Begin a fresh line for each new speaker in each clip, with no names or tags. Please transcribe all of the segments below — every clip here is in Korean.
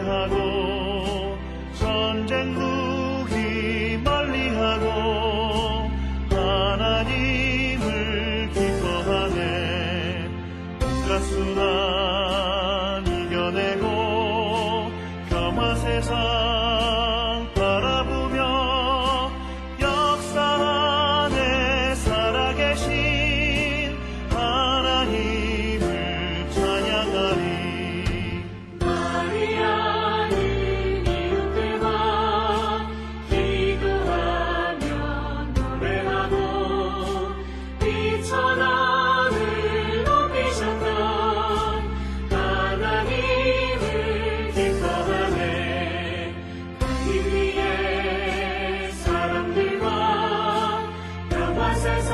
노래하고 전쟁 무기 멀리하고 하나님을 기뻐하네. 온갖 수난 이겨내고 겸한 세상 바라보며 역사 안에 살아계신 하나님을 찬양하리.
마리아는 이웃들과 기도하며 노래하고 비천함을 높이셨던 하나님을 기뻐하네. 그 위에 사람들과 영화 세상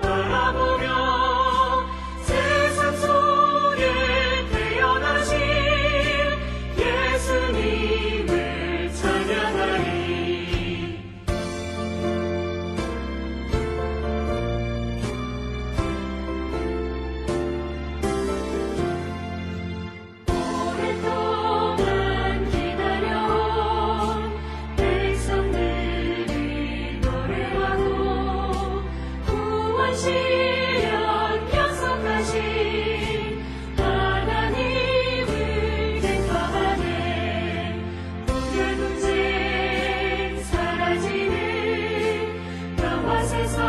바라보며 세상 속에 태어나신 예수님을 찬양하리. 오랫동안 기다려온 백성들이 노래하고 구원시련 약속하신 하나님을 기뻐하네. 분열 분쟁 사라지는 평화 세상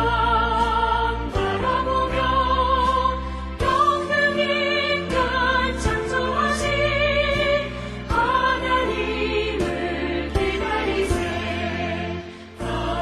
바라보며 영능 인간 창조하신 하나님을 기다리세. 아멘.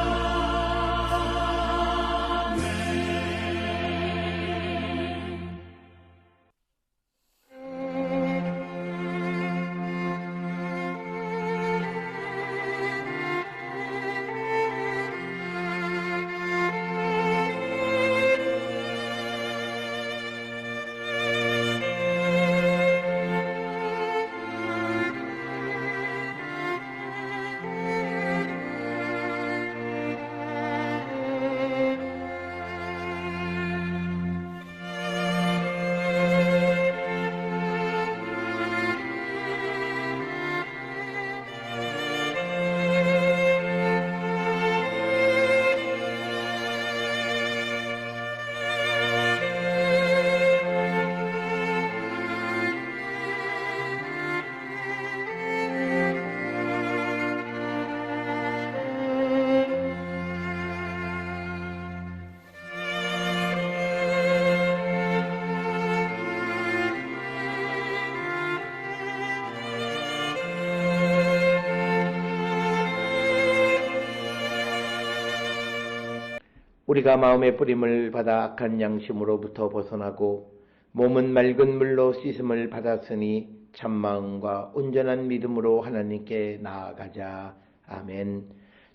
우리가 마음의 뿌림을 받아 악한 양심으로부터 벗어나고 몸은 맑은 물로 씻음을 받았으니 참마음과 온전한 믿음으로 하나님께 나아가자. 아멘.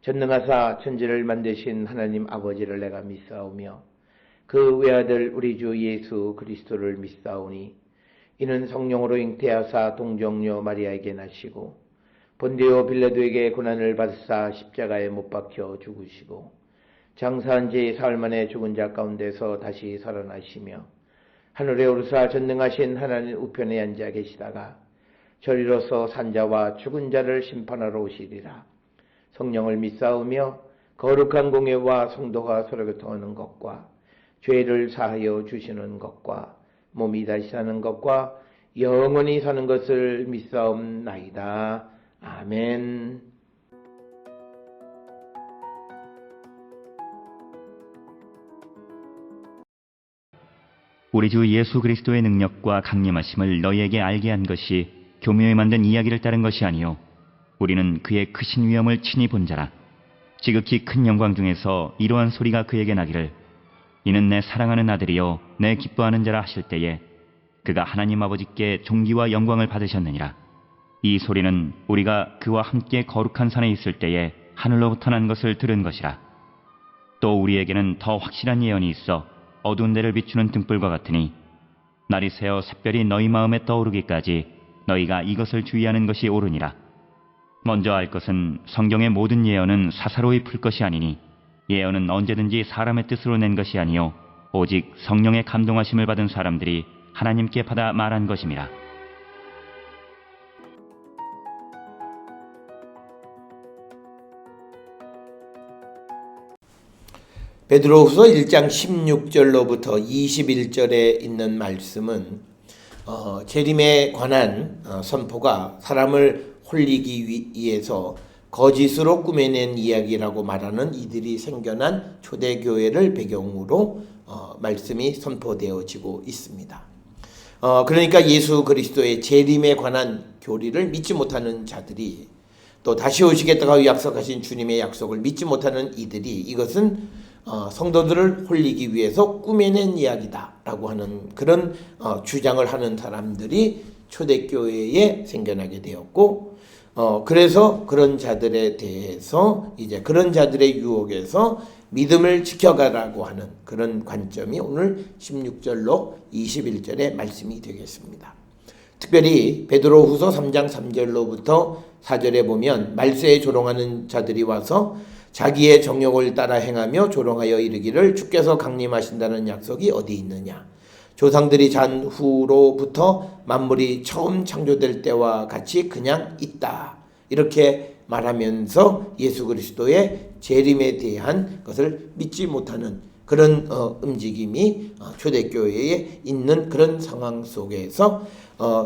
전능하사 천지를 만드신 하나님 아버지를 내가 믿사오며 그 외아들 우리 주 예수 그리스도를 믿사오니 이는 성령으로 잉태하사 동정녀 마리아에게 나시고 본디오 빌라도에게 고난을 받으사 십자가에 못 박혀 죽으시고 장사한 지 사흘 만에 죽은 자 가운데서 다시 살아나시며 하늘에 오르사 전능하신 하나님 우편에 앉아 계시다가 저리로서 산자와 죽은 자를 심판하러 오시리라. 성령을 믿사오며 거룩한 공예와 성도가 서로 교통하는 것과 죄를 사하여 주시는 것과 몸이 다시 사는 것과 영원히 사는 것을 믿사옵나이다. 아멘.
우리 주 예수 그리스도의 능력과 강림하심을 너희에게 알게 한 것이 교묘에 만든 이야기를 따른 것이 아니요 우리는 그의 크신 위엄을 친히 본 자라. 지극히 큰 영광 중에서 이러한 소리가 그에게 나기를 이는 내 사랑하는 아들이요 내 기뻐하는 자라 하실 때에 그가 하나님 아버지께 존귀와 영광을 받으셨느니라. 이 소리는 우리가 그와 함께 거룩한 산에 있을 때에 하늘로부터 난 것을 들은 것이라. 또 우리에게는 더 확실한 예언이 있어 어두운 데를 비추는 등불과 같으니 날이 새어 샛별이 너희 마음에 떠오르기까지 너희가 이것을 주의하는 것이 옳으니라. 먼저 알 것은 성경의 모든 예언은 사사로이 풀 것이 아니니 예언은 언제든지 사람의 뜻으로 낸 것이 아니요 오직 성령의 감동하심을 받은 사람들이 하나님께 받아 말한 것임이라.
베드로후서 1장 16절로부터 21절에 있는 말씀은 재림에 관한 선포가 사람을 홀리기 위해서 거짓으로 꾸며낸 이야기라고 말하는 이들이 생겨난 초대교회를 배경으로 말씀이 선포되어지고 있습니다. 그러니까 예수 그리스도의 재림에 관한 교리를 믿지 못하는 자들이 또 다시 오시겠다고 약속하신 주님의 약속을 믿지 못하는 이들이 이것은 성도들을 홀리기 위해서 꾸며낸 이야기다라고 하는 그런 주장을 하는 사람들이 초대교회에 생겨나게 되었고 그래서 그런 자들에 대해서 이제 그런 자들의 유혹에서 믿음을 지켜가라고 하는 그런 관점이 오늘 16절로 21절의 말씀이 되겠습니다. 특별히 베드로후서 3장 3절로부터 4절에 보면 말세에 조롱하는 자들이 와서 자기의 정욕을 따라 행하며 조롱하여 이르기를 주께서 강림하신다는 약속이 어디 있느냐. 조상들이 잔 후로부터 만물이 처음 창조될 때와 같이 그냥 있다. 이렇게 말하면서 예수 그리스도의 재림에 대한 것을 믿지 못하는 그런 움직임이 초대교회에 있는 그런 상황 속에서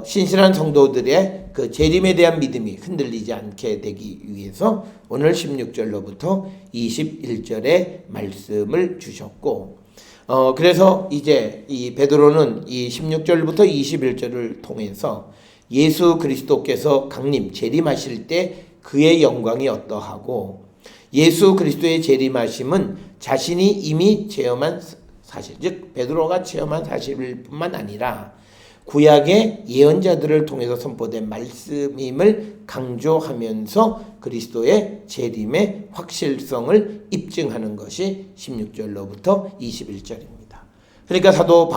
신실한 성도들의 그 재림에 대한 믿음이 흔들리지 않게 되기 위해서 오늘 16절로부터 21절의 말씀을 주셨고 그래서 이제 이 베드로는 이 16절부터 21절을 통해서 예수 그리스도께서 강림, 재림하실 때 그의 영광이 어떠하고 예수 그리스도의 재림하심은 자신이 이미 체험한 사실, 즉 베드로가 체험한 사실일 뿐만 아니라 구약의 예언자들을 통해서 선포된 말씀임을 강조하면서 그리스도의 재림의 확실성을 입증하는 것이 16절로부터 21절입니다. 그러니까 사도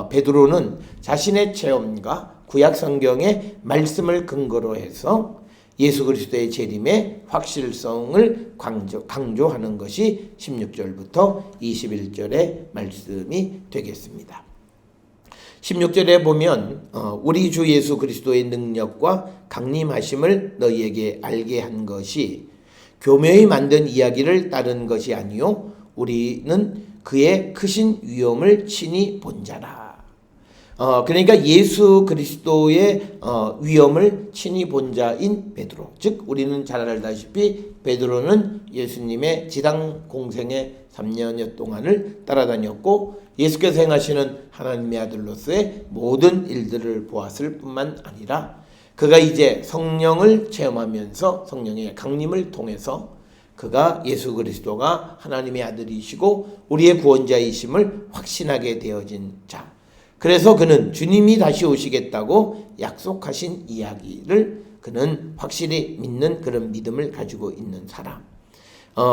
베드로는 자신의 체험과 구약 성경의 말씀을 근거로 해서 예수 그리스도의 재림의 확실성을 강조하는 것이 16절부터 21절의 말씀이 되겠습니다. 16절에 보면 우리 주 예수 그리스도의 능력과 강림하심을 너희에게 알게 한 것이 교묘히 만든 이야기를 따른 것이 아니요 우리는 그의 크신 위엄을 친히 본 자라. 그러니까 예수 그리스도의 위엄을 친히 본 자인 베드로, 즉 우리는 잘 알다시피 베드로는 예수님의 지당 공생의 3년여 동안을 따라다녔고 예수께서 행하시는 하나님의 아들로서의 모든 일들을 보았을 뿐만 아니라 그가 이제 성령을 체험하면서 성령의 강림을 통해서 그가 예수 그리스도가 하나님의 아들이시고 우리의 구원자이심을 확신하게 되어진 자. 그래서 그는 주님이 다시 오시겠다고 약속하신 이야기를 그는 확실히 믿는 그런 믿음을 가지고 있는 사람.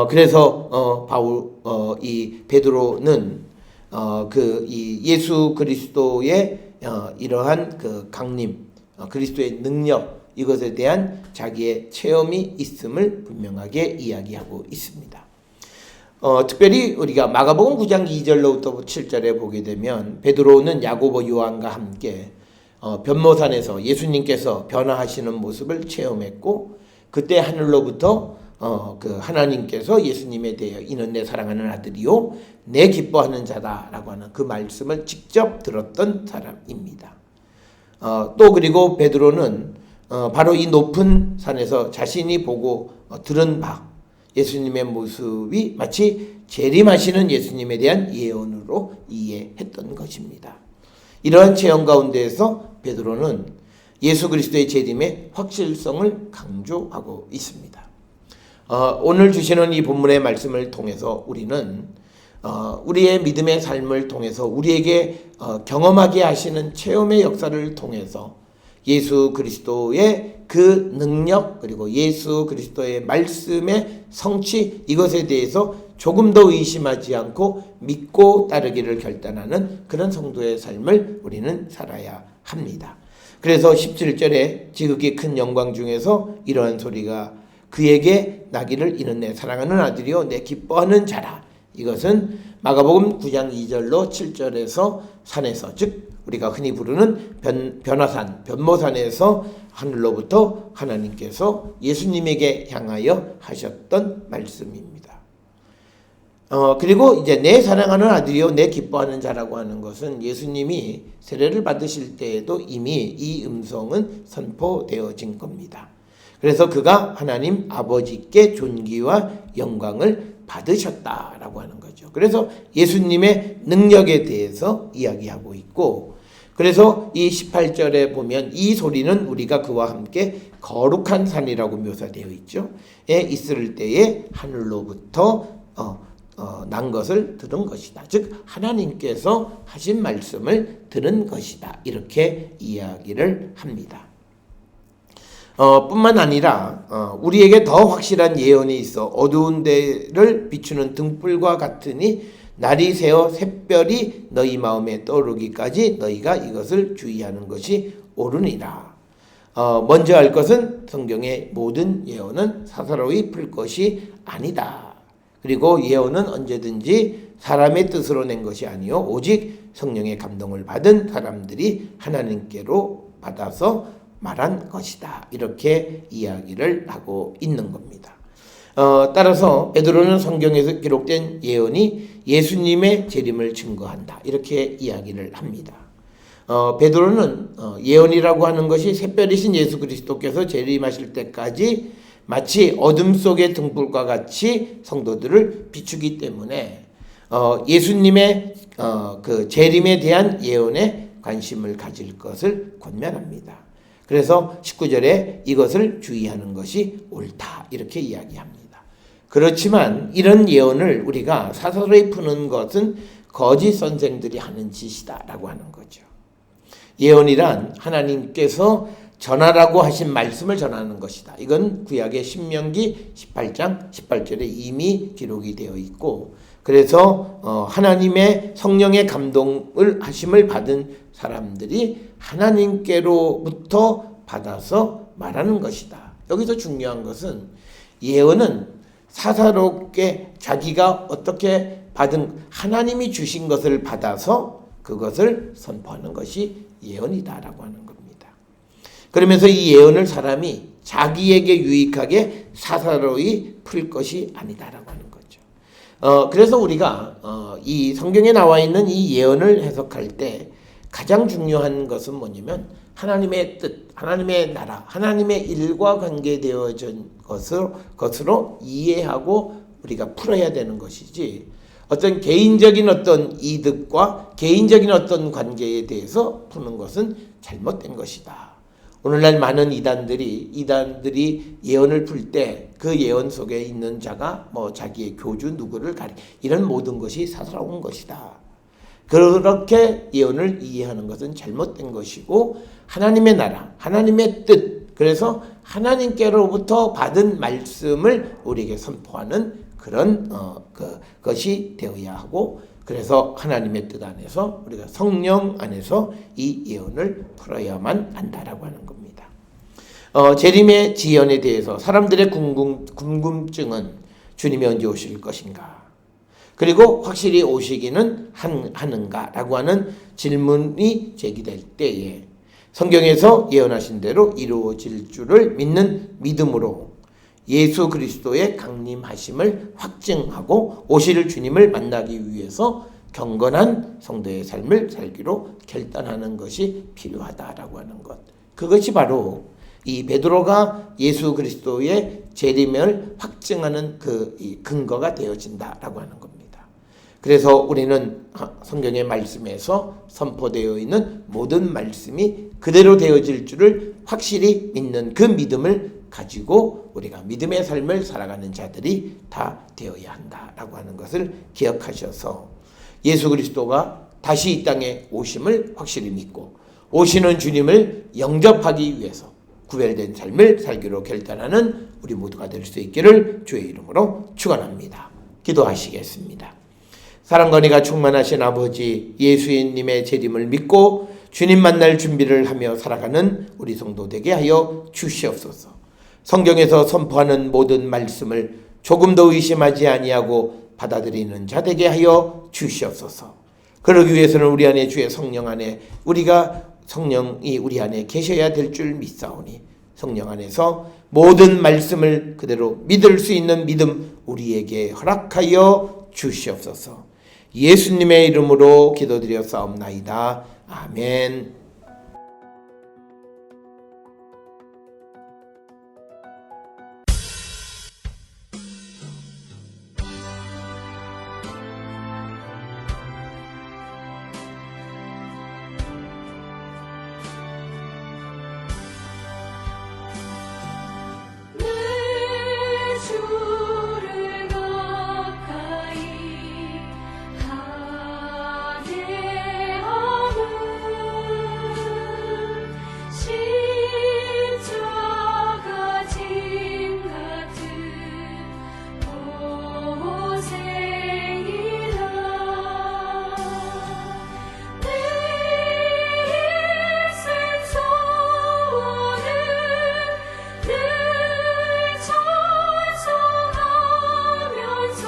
그래서 이 베드로는 이 예수 그리스도의 이러한 그 강림, 그리스도의 능력 이것에 대한 자기의 체험이 있음을 분명하게 이야기하고 있습니다. 특별히 우리가 마가복음 9장 2절로부터 7절에 보게 되면 베드로는 야고보 요한과 함께 변모산에서 예수님께서 변화하시는 모습을 체험했고 그때 하늘로부터 그 하나님께서 예수님에 대하여 이는 내 사랑하는 아들이요 내 기뻐하는 자다라고 하는 그 말씀을 직접 들었던 사람입니다. 또 그리고 베드로는 바로 이 높은 산에서 자신이 보고 들은 바 예수님의 모습이 마치 재림하시는 예수님에 대한 예언으로 이해했던 것입니다. 이러한 체험 가운데에서 베드로는 예수 그리스도의 재림의 확실성을 강조하고 있습니다. 오늘 주시는 이 본문의 말씀을 통해서 우리는 우리의 믿음의 삶을 통해서 우리에게 경험하게 하시는 체험의 역사를 통해서 예수 그리스도의 그 능력 그리고 예수 그리스도의 말씀의 성취 이것에 대해서 조금 더 의심하지 않고 믿고 따르기를 결단하는 그런 성도의 삶을 우리는 살아야 합니다. 그래서 17절에 지극히 큰 영광 중에서 이러한 소리가 그에게 나기를 이는 내 사랑하는 아들이요 내 기뻐하는 자라. 이것은 마가복음 9장 2절로 7절에서 산에서 즉 우리가 흔히 부르는 변화산, 변모산에서 하늘로부터 하나님께서 예수님에게 향하여 하셨던 말씀입니다. 그리고 이제 내 사랑하는 아들이요 내 기뻐하는 자라고 하는 것은 예수님이 세례를 받으실 때에도 이미 이 음성은 선포되어진 겁니다. 그래서 그가 하나님 아버지께 존귀와 영광을 받으셨다라고 하는 거죠. 그래서 예수님의 능력에 대해서 이야기하고 있고, 그래서 이 18절에 보면 이 소리는 우리가 그와 함께 거룩한 산이라고 묘사되어 있죠. 있을 때에 하늘로부터 난 것을 들은 것이다. 즉 하나님께서 하신 말씀을 들은 것이다. 이렇게 이야기를 합니다. 뿐만 아니라 우리에게 더 확실한 예언이 있어 어두운 데를 비추는 등불과 같으니 날이 새어 샛별이 너희 마음에 떠오르기까지 너희가 이것을 주의하는 것이 옳으니라. 먼저 알 것은 성경의 모든 예언은 사사로이 풀 것이 아니다. 그리고 예언은 언제든지 사람의 뜻으로 낸 것이 아니요 오직 성령의 감동을 받은 사람들이 하나님께로 받아서 말한 것이다. 이렇게 이야기를 하고 있는 겁니다. 따라서 베드로는 성경에서 기록된 예언이 예수님의 재림을 증거한다. 이렇게 이야기를 합니다. 베드로는 예언이라고 하는 것이 샛별이신 예수 그리스도께서 재림하실 때까지 마치 어둠 속의 등불과 같이 성도들을 비추기 때문에 예수님의 그 재림에 대한 예언에 관심을 가질 것을 권면합니다. 그래서 19절에 이것을 주의하는 것이 옳다. 이렇게 이야기합니다. 그렇지만 이런 예언을 우리가 사사로이 푸는 것은 거짓 선생들이 하는 짓이다 라고 하는 거죠. 예언이란 하나님께서 전하라고 하신 말씀을 전하는 것이다. 이건 구약의 신명기 18장 18절에 이미 기록이 되어 있고, 그래서 하나님의 성령의 감동을 하심을 받은 사람들이 하나님께로부터 받아서 말하는 것이다. 여기서 중요한 것은 예언은 사사롭게 자기가 어떻게 받은 하나님이 주신 것을 받아서 그것을 선포하는 것이 예언이다라고 하는 겁니다. 그러면서 이 예언을 사람이 자기에게 유익하게 사사로이 풀 것이 아니다라고 하는 거죠. 그래서 우리가 이 성경에 나와 있는 이 예언을 해석할 때 가장 중요한 것은 뭐냐면 하나님의 뜻, 하나님의 나라, 하나님의 일과 관계되어진 것으로 이해하고 우리가 풀어야 되는 것이지, 어떤 개인적인 어떤 이득과 개인적인 어떤 관계에 대해서 푸는 것은 잘못된 것이다. 오늘날 많은 이단들이 예언을 풀 때 그 예언 속에 있는 자가 뭐 자기의 교주 누구를 가리, 이런 모든 것이 사사로운 것이다. 그렇게 예언을 이해하는 것은 잘못된 것이고, 하나님의 나라, 하나님의 뜻, 그래서 하나님께로부터 받은 말씀을 우리에게 선포하는 그런 것이 되어야 하고, 그래서 하나님의 뜻 안에서 우리가 성령 안에서 이 예언을 풀어야만 한다라고 하는 겁니다. 재림의 지연에 대해서 사람들의 궁금증은 주님이 언제 오실 것인가, 그리고 확실히 오시기는 하는가라고 하는 질문이 제기될 때에 성경에서 예언하신 대로 이루어질 줄을 믿는 믿음으로 예수 그리스도의 강림하심을 확증하고 오실 주님을 만나기 위해서 경건한 성도의 삶을 살기로 결단하는 것이 필요하다라고 하는 것. 그것이 바로 이 베드로가 예수 그리스도의 재림을 확증하는 그 근거가 되어진다라고 하는 겁니다. 그래서 우리는 성경의 말씀에서 선포되어 있는 모든 말씀이 그대로 되어질 줄을 확실히 믿는 그 믿음을 가지고 우리가 믿음의 삶을 살아가는 자들이 다 되어야 한다라고 하는 것을 기억하셔서 예수 그리스도가 다시 이 땅에 오심을 확실히 믿고 오시는 주님을 영접하기 위해서 구별된 삶을 살기로 결단하는 우리 모두가 될 수 있기를 주의 이름으로 축원합니다. 기도하시겠습니다. 사랑과 은혜가 충만하신 아버지, 예수님의 재림을 믿고 주님 만날 준비를 하며 살아가는 우리 성도 되게 하여 주시옵소서. 성경에서 선포하는 모든 말씀을 조금도 의심하지 아니하고 받아들이는 자 되게 하여 주시옵소서. 그러기 위해서는 우리 안에 주의 성령 안에 성령이 우리 안에 계셔야 될 줄 믿사오니 성령 안에서 모든 말씀을 그대로 믿을 수 있는 믿음 우리에게 허락하여 주시옵소서. 예수님의 이름으로 기도드렸사옵나이다. 아멘.
내 주를 가까이 하게하는 십자가 짐 같은 고생이라. 내 인생 소원은 늘 찬송하면서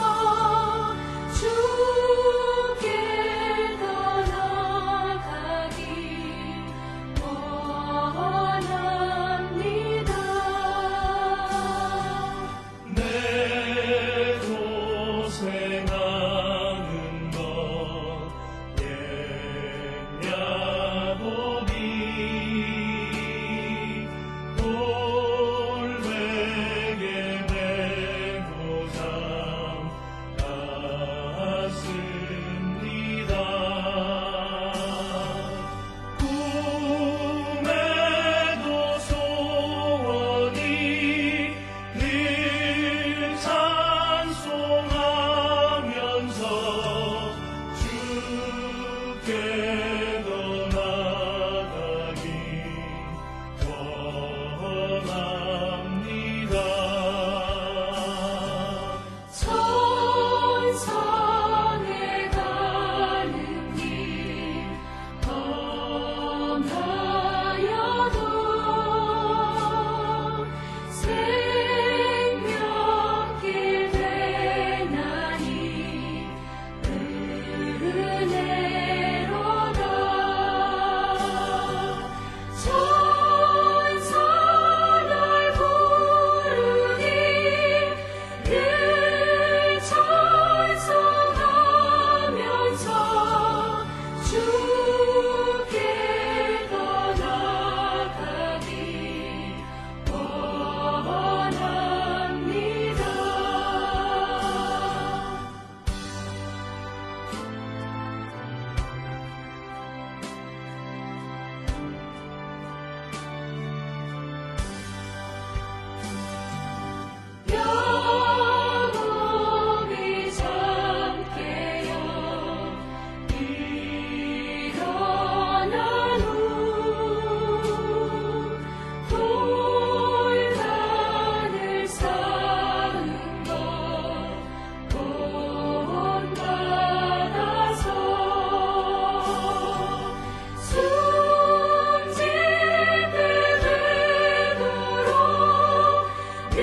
주께 나아가기 원합니다.
내 고생하는 것 옛야보니 돌베개 메고 잠갔습니다. 꿈에도 소원이 늘 찬송하면서 주께 더 나아가기 원합니다.
천산에 가는 길 험하여도 생명길 되나니 은혜로다. 천사 널 부르니 늘 찬송하면서 주께 더 나아가기 원합니다. 영원히 잠께요 일어난 후 돌단을 쌓은 것 본받아서 숨질 때 되도록 늘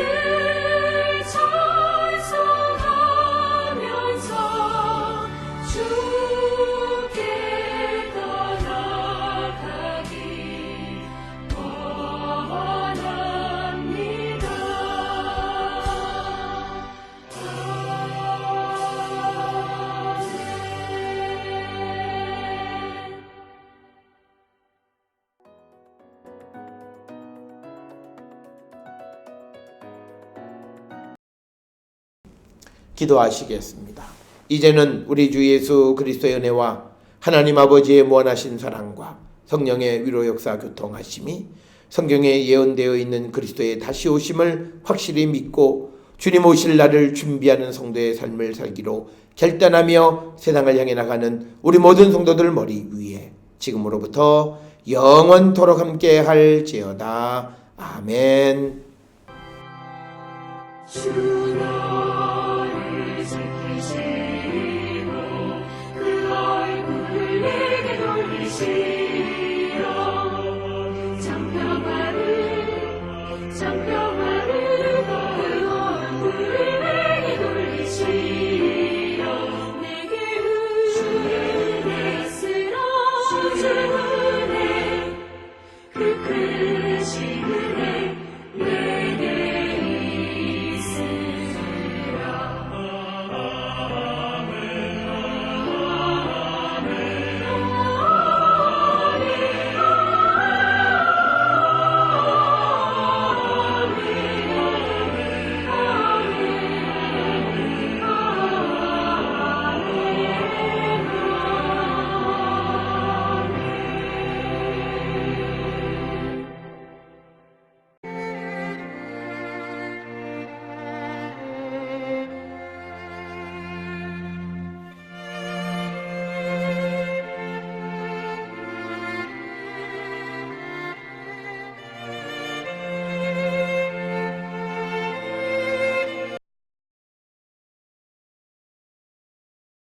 찬송하면서 주께 더 나아가기 원합니다.
기도하시겠습니다. 이제는 우리 주 예수 그리스도의 은혜와 하나님 아버지의 무한하신 사랑과 성령의 위로 역사 교통하심이 성경에 예언되어 있는 그리스도의 다시 오심을 확실히 믿고 주님 오실 날을 준비하는 성도의 삶을 살기로 결단하며 세상을 향해 나가는 우리 모든 성도들 머리 위에 지금으로부터 영원토록 함께 할지어다. 아멘.
주 너를 지키시고 그 얼굴을 내게 돌리시고